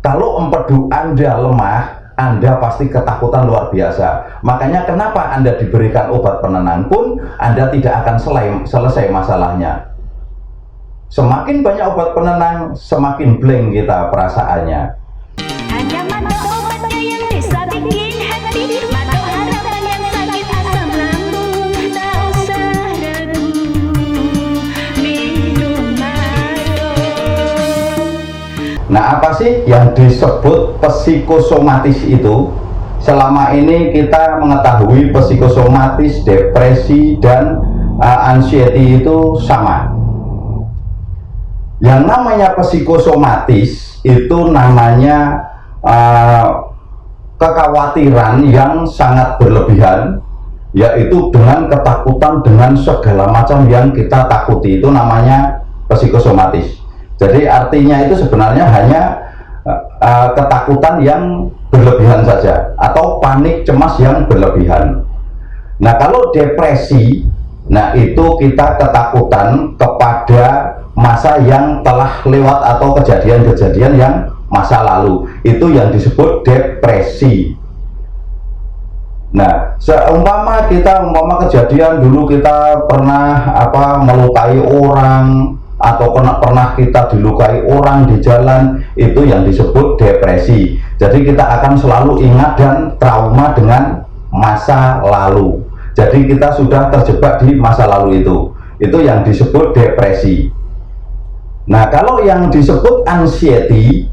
Kalau empedu Anda lemah, Anda pasti ketakutan luar biasa. Makanya kenapa Anda diberikan obat penenang pun Anda tidak akan selesai masalahnya. Semakin banyak obat penenang, semakin blank kita perasaannya. Hanya mata obatnya yang bisa bikin hati, mata harapan yang sakit asam lambung. Tak usah ragu, minum Maro. Nah, apa sih yang disebut psikosomatis itu? Selama ini kita mengetahui psikosomatis, depresi, dan anxiety itu sama. Yang namanya psikosomatis itu namanya kekhawatiran yang sangat berlebihan, yaitu dengan ketakutan dengan segala macam yang kita takuti, itu namanya psikosomatis. Jadi artinya itu sebenarnya hanya ketakutan yang berlebihan saja, atau panik cemas yang berlebihan. Nah, kalau depresi, nah itu kita ketakutan kepada masa yang telah lewat atau kejadian-kejadian yang masa lalu, itu yang disebut depresi. Nah, seumpama kejadian dulu kita pernah melukai orang, atau pernah kita dilukai orang di jalan, itu yang disebut depresi. Jadi kita akan selalu ingat dan trauma dengan masa lalu. Jadi kita sudah terjebak di masa lalu itu yang disebut depresi. Nah, kalau yang disebut anxiety,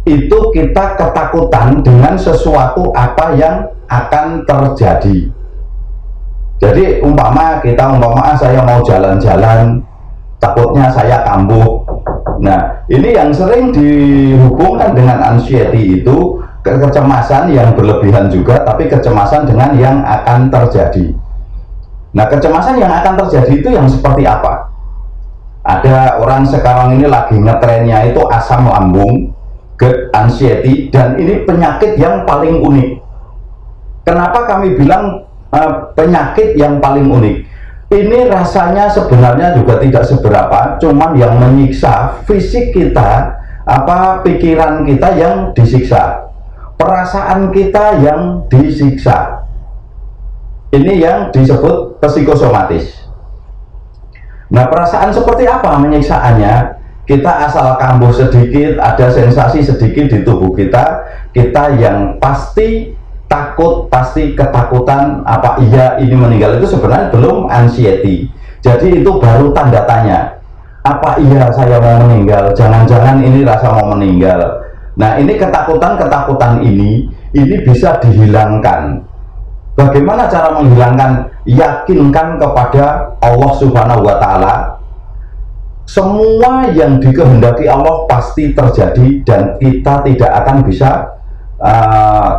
itu kita ketakutan dengan sesuatu apa yang akan terjadi. Jadi saya mau jalan-jalan, takutnya saya kambuh. Nah, ini yang sering dihubungkan dengan anxiety itu kecemasan yang berlebihan juga, tapi kecemasan dengan yang akan terjadi. Nah, kecemasan yang akan terjadi itu yang seperti apa? Ada orang sekarang ini lagi ngetrennya itu asam lambung, GERD, anxiety, dan ini penyakit yang paling unik. Kenapa kami bilang penyakit yang paling unik? Ini rasanya sebenarnya juga tidak seberapa, cuman yang menyiksa fisik kita, pikiran kita yang disiksa, perasaan kita yang disiksa. Ini yang disebut psikosomatis. Nah, perasaan seperti apa menyiksaannya? Kita asal kambuh sedikit, ada sensasi sedikit di tubuh kita, kita yang pasti takut, pasti ketakutan, ini meninggal, itu sebenarnya belum anxiety. Jadi itu baru tanda tanya. Apa iya saya mau meninggal? Jangan-jangan ini rasa mau meninggal. Nah, ini ketakutan ini bisa dihilangkan. Bagaimana cara menghilangkan? Yakinkan kepada Allah Subhanahu wa Ta'ala. Semua yang dikehendaki Allah pasti terjadi dan kita tidak akan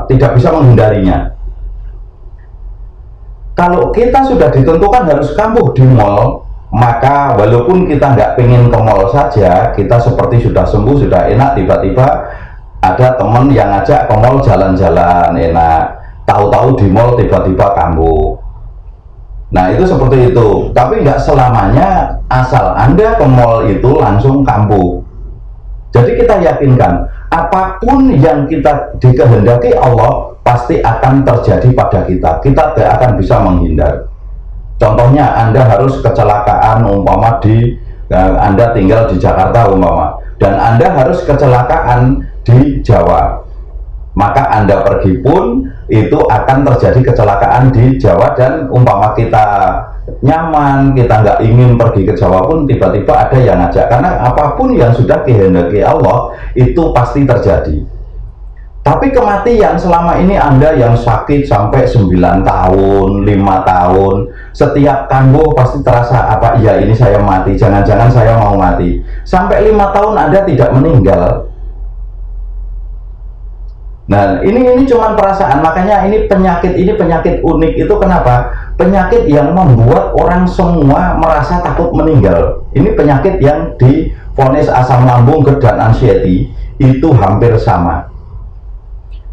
tidak bisa menghindarinya. Kalau kita sudah ditentukan harus kambuh di mall, maka walaupun kita nggak pengen ke mall saja, kita seperti sudah sembuh, sudah enak, tiba-tiba ada teman yang ngajak ke mall jalan-jalan enak, tahu-tahu di mall tiba-tiba kambuh. Nah, itu seperti itu. Tapi nggak selamanya asal Anda ke mall itu langsung kambuh. Jadi kita yakinkan apapun yang kita dikehendaki Allah pasti akan terjadi pada kita. Kita tidak akan bisa menghindar. Contohnya Anda harus kecelakaan, Anda tinggal di Jakarta dan Anda harus kecelakaan di Jawa. Maka Anda pergi pun itu akan terjadi kecelakaan di Jawa, dan kita nyaman, kita nggak ingin pergi ke Jawa pun tiba-tiba ada yang ngajak, karena apapun yang sudah dikehendaki Allah itu pasti terjadi. Tapi kematian selama ini Anda yang sakit sampai 9 tahun, 5 tahun, setiap kambuh pasti terasa ini saya mati, jangan-jangan saya mau mati. Sampai 5 tahun Anda tidak meninggal. Nah, ini cuma perasaan. Makanya ini penyakit unik. Itu kenapa? Penyakit yang membuat orang semua merasa takut meninggal. Ini penyakit yang divonis asam lambung, GERD, dan anxiety itu hampir sama.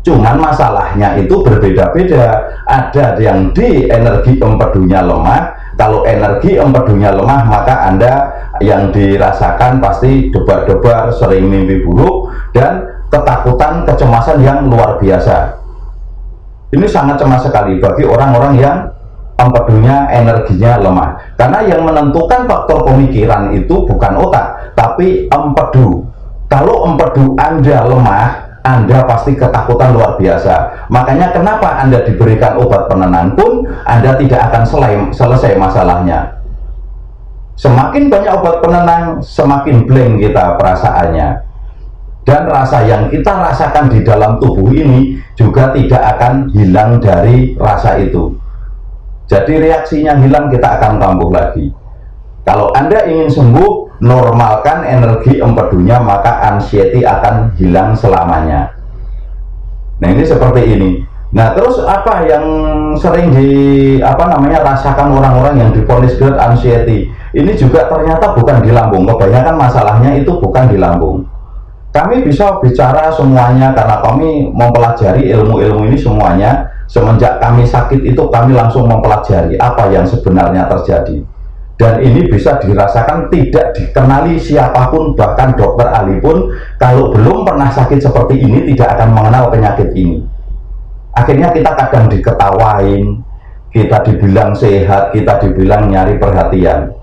Cuman masalahnya itu berbeda-beda. Ada yang di energi empedunya lemah. Kalau energi empedunya lemah, maka Anda yang dirasakan pasti debar-debar, sering mimpi buruk, dan ketakutan, kecemasan yang luar biasa. Ini sangat cemas sekali bagi orang-orang yang empedunya, energinya lemah. Karena yang menentukan faktor pemikiran itu bukan otak, tapi empedu. Kalau empedu Anda lemah, Anda pasti ketakutan luar biasa. Makanya kenapa Anda diberikan obat penenang pun Anda tidak akan selesai masalahnya. Semakin banyak obat penenang, semakin blank kita perasaannya. Dan rasa yang kita rasakan di dalam tubuh ini juga tidak akan hilang dari rasa itu. Jadi reaksinya hilang, kita akan kambuh lagi. Kalau Anda ingin sembuh, normalkan energi empedunya, maka anxiety akan hilang selamanya. Nah, ini seperti ini. Nah, terus apa yang sering rasakan orang-orang yang divonis GERD anxiety? Ini juga ternyata bukan di lambung. Kebanyakan masalahnya itu bukan di lambung. Kami bisa bicara semuanya karena kami mempelajari ilmu-ilmu ini semuanya. Semenjak kami sakit itu kami langsung mempelajari apa yang sebenarnya terjadi. Dan ini bisa dirasakan, tidak dikenali siapapun, bahkan dokter ahli pun kalau belum pernah sakit seperti ini tidak akan mengenal penyakit ini. Akhirnya kita kadang diketawain, kita dibilang sehat, kita dibilang nyari perhatian.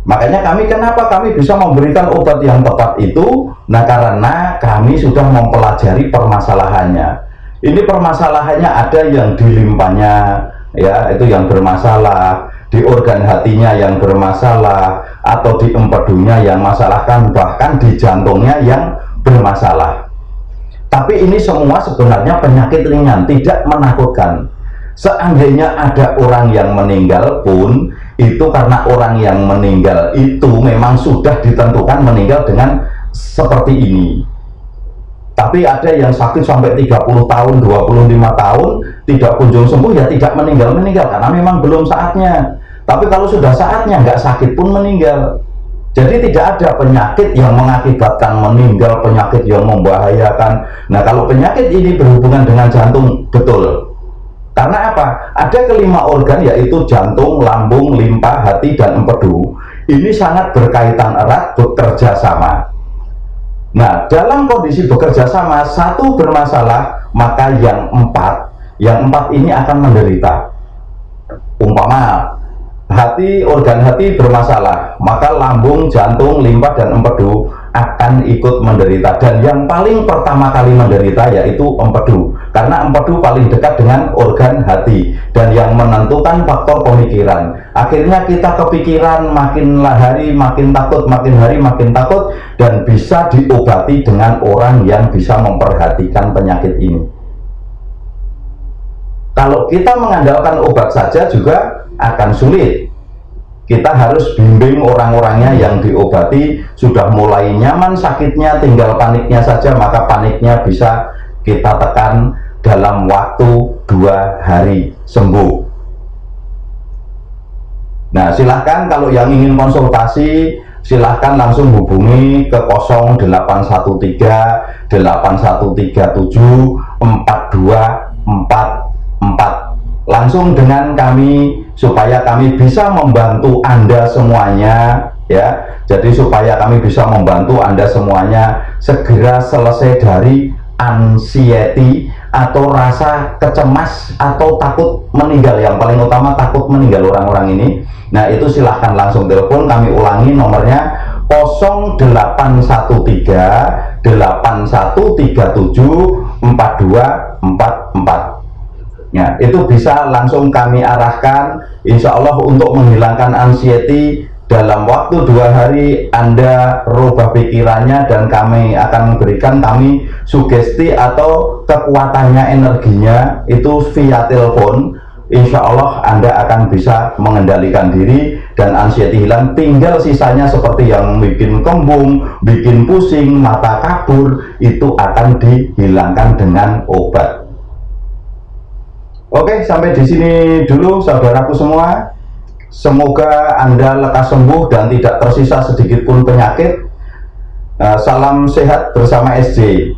Makanya kenapa kami bisa memberikan obat yang tepat itu? Nah, karena kami sudah mempelajari permasalahannya. Ini permasalahannya ada yang di limpanya, ya, itu yang bermasalah, di organ hatinya yang bermasalah, atau di empedunya yang masalahkan, bahkan di jantungnya yang bermasalah. Tapi ini semua sebenarnya penyakit ringan, tidak menakutkan. Seandainya ada orang yang meninggal pun, itu karena orang yang meninggal itu memang sudah ditentukan meninggal dengan seperti ini. Tapi ada yang sakit sampai 30 tahun, 25 tahun, tidak kunjung sembuh, ya tidak meninggal karena memang belum saatnya. Tapi kalau sudah saatnya, nggak sakit pun meninggal. Jadi tidak ada penyakit yang mengakibatkan meninggal, penyakit yang membahayakan. Nah, kalau penyakit ini berhubungan dengan jantung, betul. Karena apa? Ada kelima organ, yaitu jantung, lambung, limpa, hati, dan empedu. Ini sangat berkaitan erat, bekerja sama. Nah, dalam kondisi bekerja sama, satu bermasalah, maka yang empat ini akan menderita. Umpama hati, organ hati bermasalah, maka lambung, jantung, limpa, dan empedu akan ikut menderita. Dan yang paling pertama kali menderita yaitu empedu, karena empedu paling dekat dengan organ hati dan yang menentukan faktor pemikiran. Akhirnya kita kepikiran, makin hari makin takut, makin hari makin takut, dan bisa diobati dengan orang yang bisa memperhatikan penyakit ini. Kalau kita mengandalkan obat saja juga akan sulit. Kita harus bimbing orang-orangnya yang diobati, sudah mulai nyaman sakitnya, tinggal paniknya saja, maka paniknya bisa kita tekan dalam waktu 2 hari sembuh. Nah, silahkan kalau yang ingin konsultasi, silahkan langsung hubungi ke 0813 8137 4244. Langsung dengan kami, supaya kami bisa membantu Anda semuanya, ya. Jadi supaya kami bisa membantu Anda semuanya segera selesai dari anxiety atau rasa kecemas atau takut meninggal. Yang paling utama takut meninggal orang-orang ini. Nah, itu silahkan langsung telepon. Kami ulangi nomornya 0813 8137 4244. Ya, itu bisa langsung kami arahkan, insya Allah, untuk menghilangkan anxiety. Dalam waktu 2 hari Anda rubah pikirannya, dan kami akan memberikan sugesti atau kekuatannya, energinya itu via telepon. Insya Allah Anda akan bisa mengendalikan diri dan anxiety hilang. Tinggal sisanya seperti yang bikin kembung, bikin pusing, mata kabur, itu akan dihilangkan dengan obat. Oke, sampai di sini dulu saudaraku semua. Semoga Anda lekas sembuh dan tidak tersisa sedikit pun penyakit. Salam sehat bersama SJ.